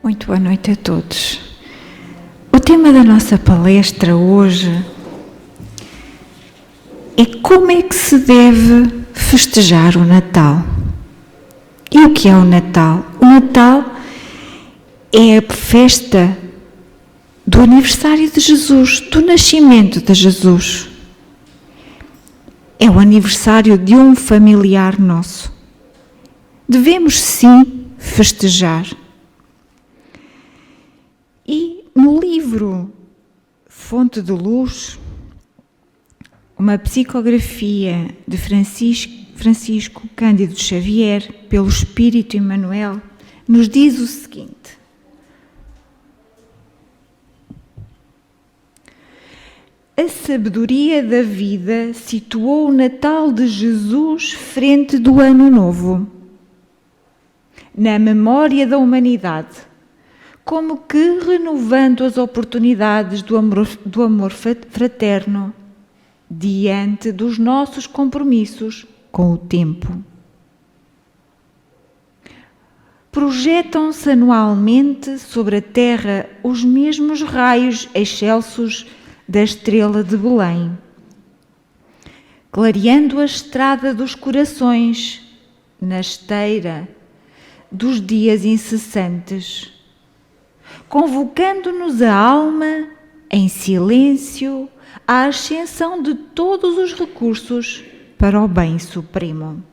Muito boa noite a todos. O tema da nossa palestra hoje é como é que se deve festejar o Natal. E o que é o Natal? O Natal é a festa do aniversário de Jesus, do nascimento de Jesus. É o aniversário de um familiar nosso. Devemos sim festejar. E no livro Fonte de Luz, uma psicografia de Francisco Cândido Xavier, pelo Espírito Emmanuel, nos diz o seguinte: a sabedoria da vida situou o Natal de Jesus frente do Ano Novo, na memória da humanidade, como que renovando as oportunidades do amor fraterno diante dos nossos compromissos com o tempo. Projetam-se anualmente sobre a Terra os mesmos raios excelsos da estrela de Belém, clareando a estrada dos corações na esteira dos dias incessantes, convocando-nos a alma em silêncio à ascensão de todos os recursos para o bem supremo.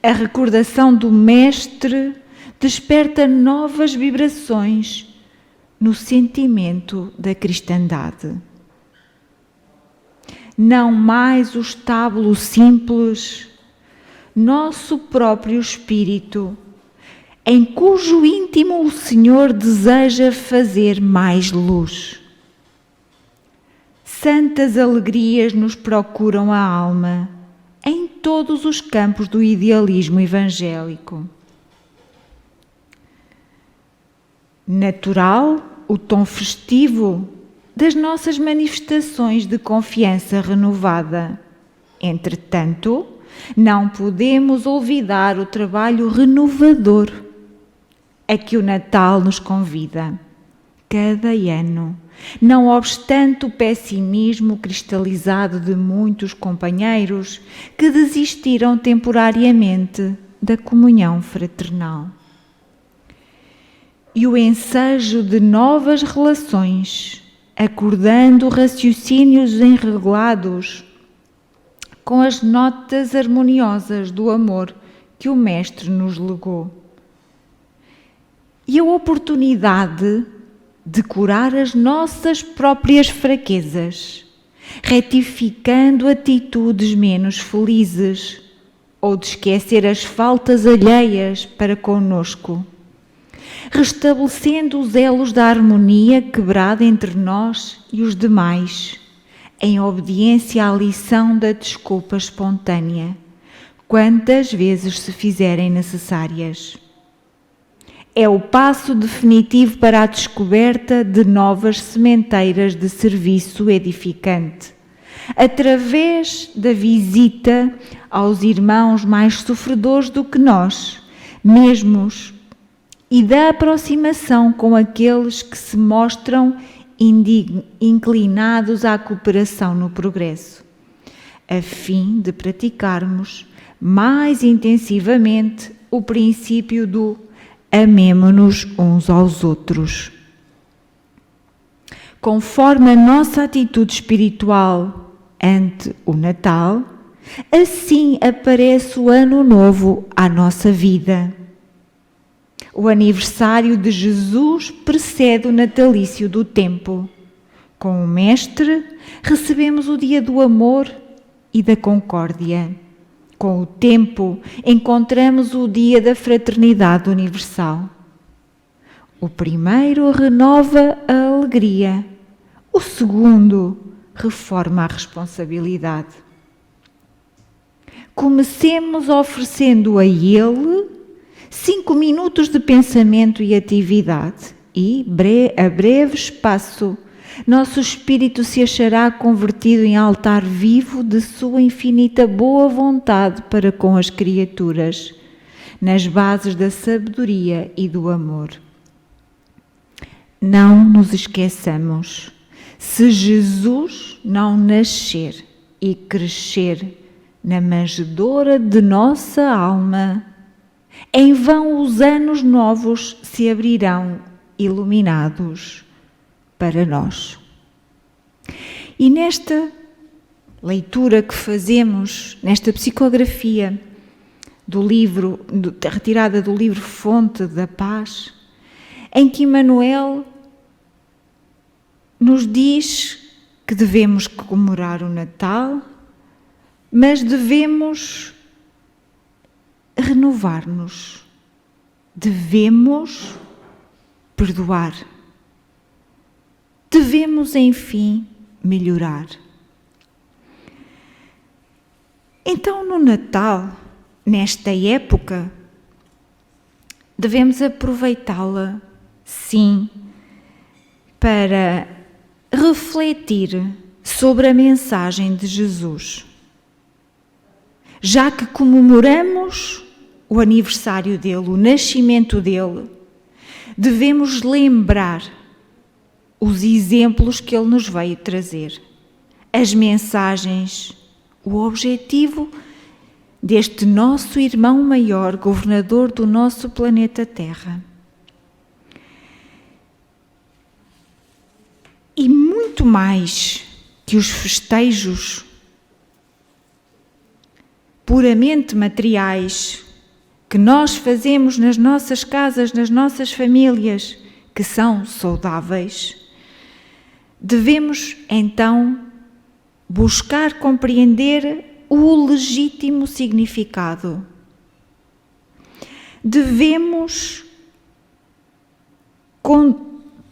A recordação do Mestre desperta novas vibrações no sentimento da cristandade. Não mais o estábulo simples, nosso próprio espírito, em cujo íntimo o Senhor deseja fazer mais luz. Santas alegrias nos procuram a alma em todos os campos do idealismo evangélico. Natural o tom festivo das nossas manifestações de confiança renovada. Entretanto, não podemos olvidar o trabalho renovador a que o Natal nos convida, cada ano, não obstante o pessimismo cristalizado de muitos companheiros que desistiram temporariamente da comunhão fraternal. E o ensejo de novas relações, acordando raciocínios enregulados com as notas harmoniosas do amor que o Mestre nos legou. E a oportunidade de curar as nossas próprias fraquezas, retificando atitudes menos felizes, ou de esquecer as faltas alheias para conosco, restabelecendo os elos da harmonia quebrada entre nós e os demais, em obediência à lição da desculpa espontânea, quantas vezes se fizerem necessárias. É o passo definitivo para a descoberta de novas sementeiras de serviço edificante, através da visita aos irmãos mais sofredores do que nós mesmos e da aproximação com aqueles que se mostram inclinados à cooperação no progresso, a fim de praticarmos mais intensivamente o princípio do amemo-nos uns aos outros. Conforme a nossa atitude espiritual ante o Natal, assim aparece o Ano Novo à nossa vida. O aniversário de Jesus precede o natalício do tempo. Com o Mestre, recebemos o dia do amor e da concórdia. Com o tempo, encontramos o dia da fraternidade universal. O primeiro renova a alegria, o segundo reforma a responsabilidade. Comecemos oferecendo a Ele 5 minutos de pensamento e atividade e, a breve espaço, nosso espírito se achará convertido em altar vivo de sua infinita boa vontade para com as criaturas, nas bases da sabedoria e do amor. não nos esqueçamos, se Jesus não nascer e crescer na manjedoura de nossa alma, em vão os anos novos se abrirão iluminados para nós. E nesta leitura que fazemos, nesta psicografia do livro, retirada do livro Fonte da Paz, em que Emmanuel nos diz que devemos comemorar o Natal, mas devemos renovar-nos, devemos perdoar, devemos, enfim, melhorar. Então, no Natal, nesta época, devemos aproveitá-la, sim, para refletir sobre a mensagem de Jesus. Já que comemoramos o aniversário dele, o nascimento dele, devemos lembrar os exemplos que ele nos veio trazer, as mensagens, o objetivo deste nosso irmão maior, governador do nosso planeta Terra. E muito mais que os festejos puramente materiais que nós fazemos nas nossas casas, nas nossas famílias, que são saudáveis, devemos então buscar compreender o legítimo significado. Devemos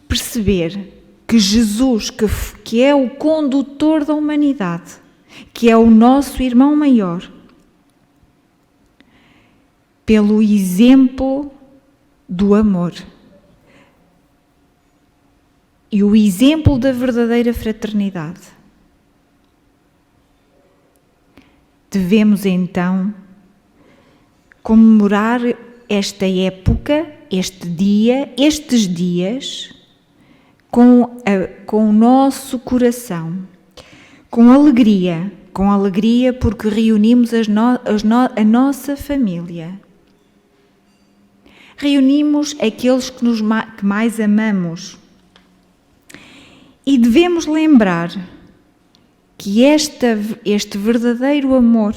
perceber que Jesus, que é o condutor da humanidade, que é o nosso irmão maior, pelo exemplo do amor e o exemplo da verdadeira fraternidade, devemos então comemorar esta época, este dia, estes dias, com o nosso coração, com alegria porque reunimos a nossa família. Reunimos aqueles que mais amamos. E devemos lembrar que este verdadeiro amor,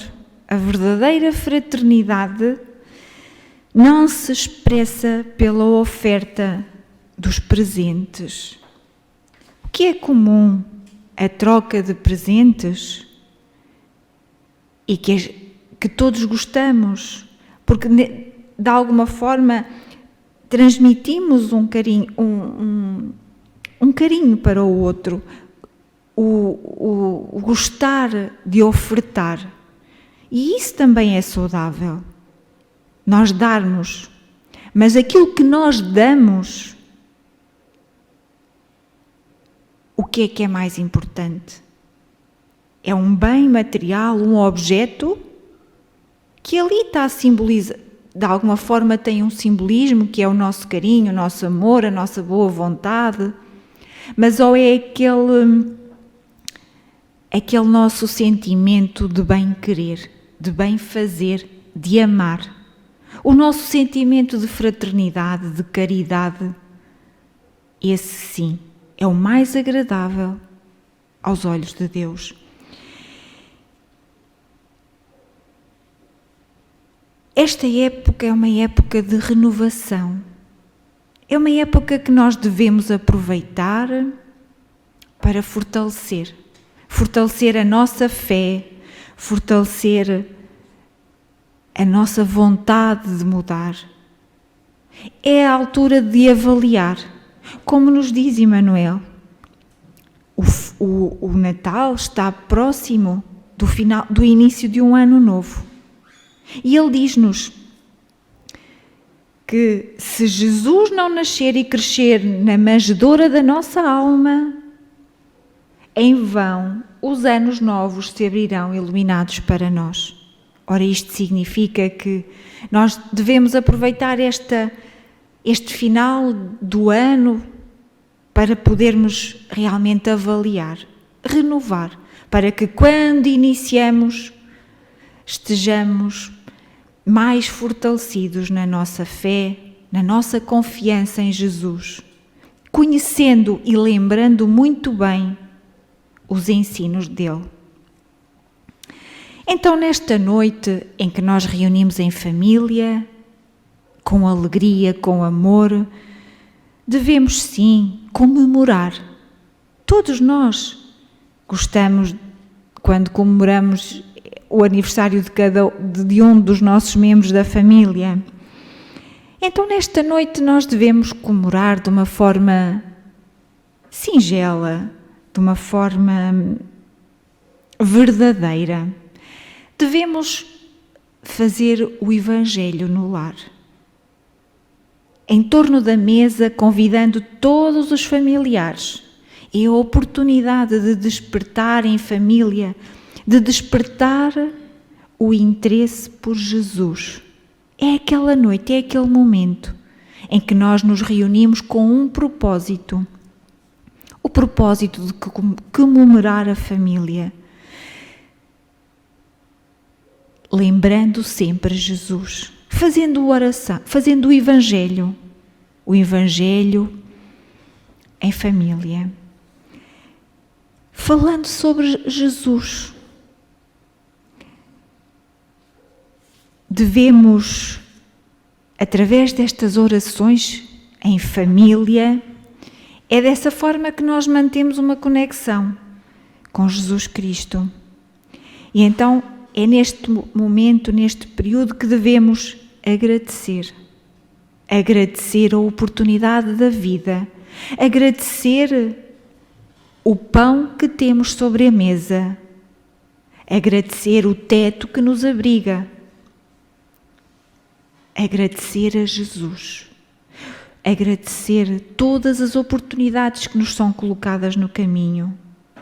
a verdadeira fraternidade, não se expressa pela oferta dos presentes. O que é comum, a troca de presentes, e que todos gostamos, porque de alguma forma transmitimos um carinho, um carinho para o outro, o gostar de ofertar. E isso também é saudável, nós darmos. Mas aquilo que nós damos, o que é mais importante? É um bem material, um objeto que ali está a simbolizar, de alguma forma tem um simbolismo que é o nosso carinho, o nosso amor, a nossa boa vontade, mas ou é aquele nosso sentimento de bem-querer, de bem-fazer, de amar, o nosso sentimento de fraternidade, de caridade, esse sim é o mais agradável aos olhos de Deus. Esta época é uma época de renovação. É uma época que nós devemos aproveitar para fortalecer a nossa fé, fortalecer a nossa vontade de mudar. É a altura de avaliar, como nos diz Emmanuel. O Natal está próximo do início de um ano novo. E ele diz-nos que se Jesus não nascer e crescer na manjedoura da nossa alma, em vão os anos novos se abrirão iluminados para nós. Ora, isto significa que nós devemos aproveitar este final do ano para podermos realmente avaliar, renovar, para que quando iniciamos estejamos mais fortalecidos na nossa fé, na nossa confiança em Jesus, conhecendo e lembrando muito bem os ensinos dele. Então, nesta noite em que nós reunimos em família, com alegria, com amor, devemos sim comemorar. Todos nós gostamos, quando comemoramos o aniversário de um dos nossos membros da família. Então, nesta noite nós devemos comemorar de uma forma singela, de uma forma verdadeira. Devemos fazer o Evangelho no lar. Em torno da mesa, convidando todos os familiares. É a oportunidade de despertar em família, de despertar o interesse por Jesus. É aquela noite, é aquele momento em que nós nos reunimos com um propósito. O propósito de comemorar a família. Lembrando sempre Jesus. Fazendo oração, fazendo o Evangelho em família, falando sobre Jesus. Devemos, através destas orações em família, é dessa forma que nós mantemos uma conexão com Jesus Cristo. E então é neste momento, neste período, que devemos agradecer a oportunidade da vida, agradecer o pão que temos sobre a mesa, agradecer o teto que nos abriga, agradecer a Jesus, agradecer todas as oportunidades que nos são colocadas no caminho,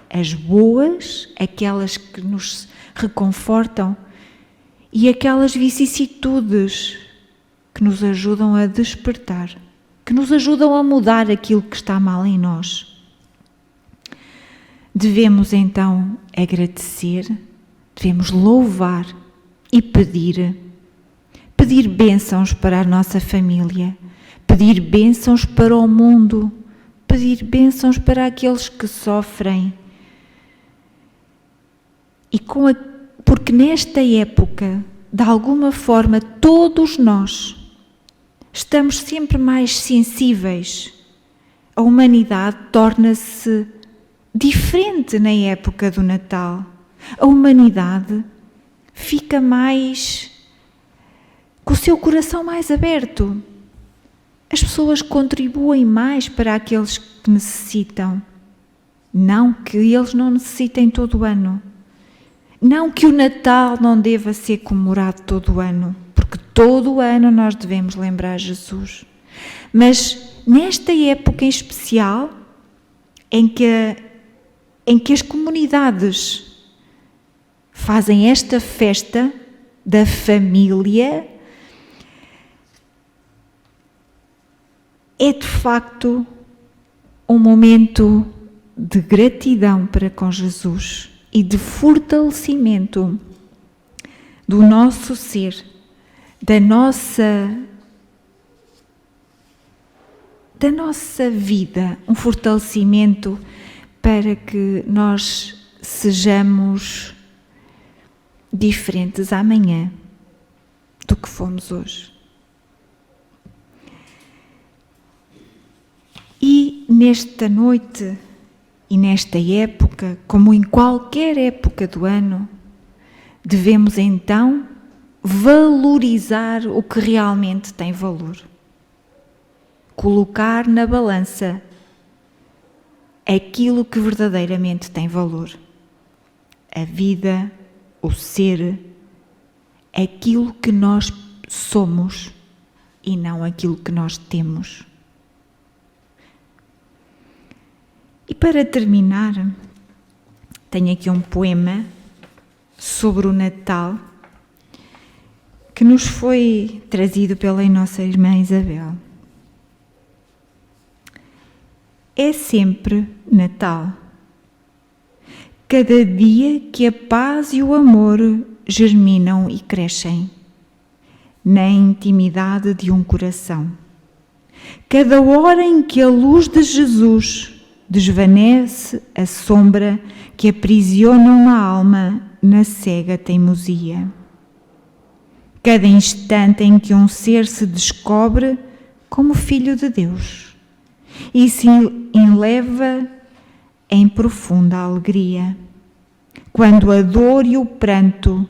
as boas, aquelas que nos reconfortam, e aquelas vicissitudes que nos ajudam a despertar, que nos ajudam a mudar aquilo que está mal em nós. Devemos então agradecer, devemos louvar e pedir bênçãos para a nossa família, pedir bênçãos para o mundo, pedir bênçãos para aqueles que sofrem. Porque nesta época, de alguma forma, todos nós estamos sempre mais sensíveis. A humanidade torna-se diferente na época do Natal. A humanidade fica mais com o seu coração mais aberto. As pessoas contribuem mais para aqueles que necessitam. Não que eles não necessitem todo o ano. Não que o Natal não deva ser comemorado todo o ano, porque todo o ano nós devemos lembrar Jesus. Mas nesta época em especial, em que as comunidades fazem esta festa da família, é de facto um momento de gratidão para com Jesus e de fortalecimento do nosso ser, da nossa vida, um fortalecimento para que nós sejamos diferentes amanhã do que fomos hoje. E nesta noite e nesta época, como em qualquer época do ano, devemos então valorizar o que realmente tem valor. Colocar na balança aquilo que verdadeiramente tem valor. A vida, o ser, aquilo que nós somos e não aquilo que nós temos. E para terminar, tenho aqui um poema sobre o Natal que nos foi trazido pela nossa irmã Isabel. é sempre Natal. Cada dia que a paz e o amor germinam e crescem na intimidade de um coração. Cada hora em que a luz de Jesus desvanece a sombra que aprisiona uma alma na cega teimosia. Cada instante em que um ser se descobre como filho de Deus e se enleva em profunda alegria. Quando a dor e o pranto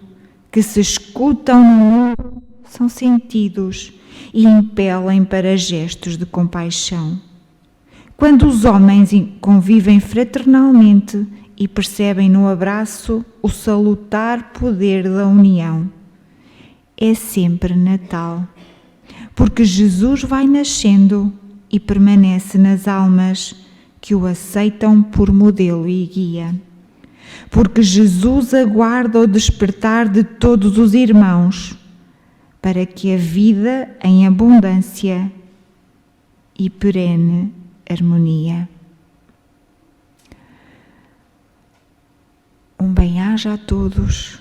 que se escutam no mundo são sentidos e impelem para gestos de compaixão. Quando os homens convivem fraternalmente e percebem no abraço o salutar poder da união. É sempre Natal, porque Jesus vai nascendo e permanece nas almas que o aceitam por modelo e guia. Porque Jesus aguarda o despertar de todos os irmãos, para que a vida em abundância e perene harmonia. Um bem-aja a todos.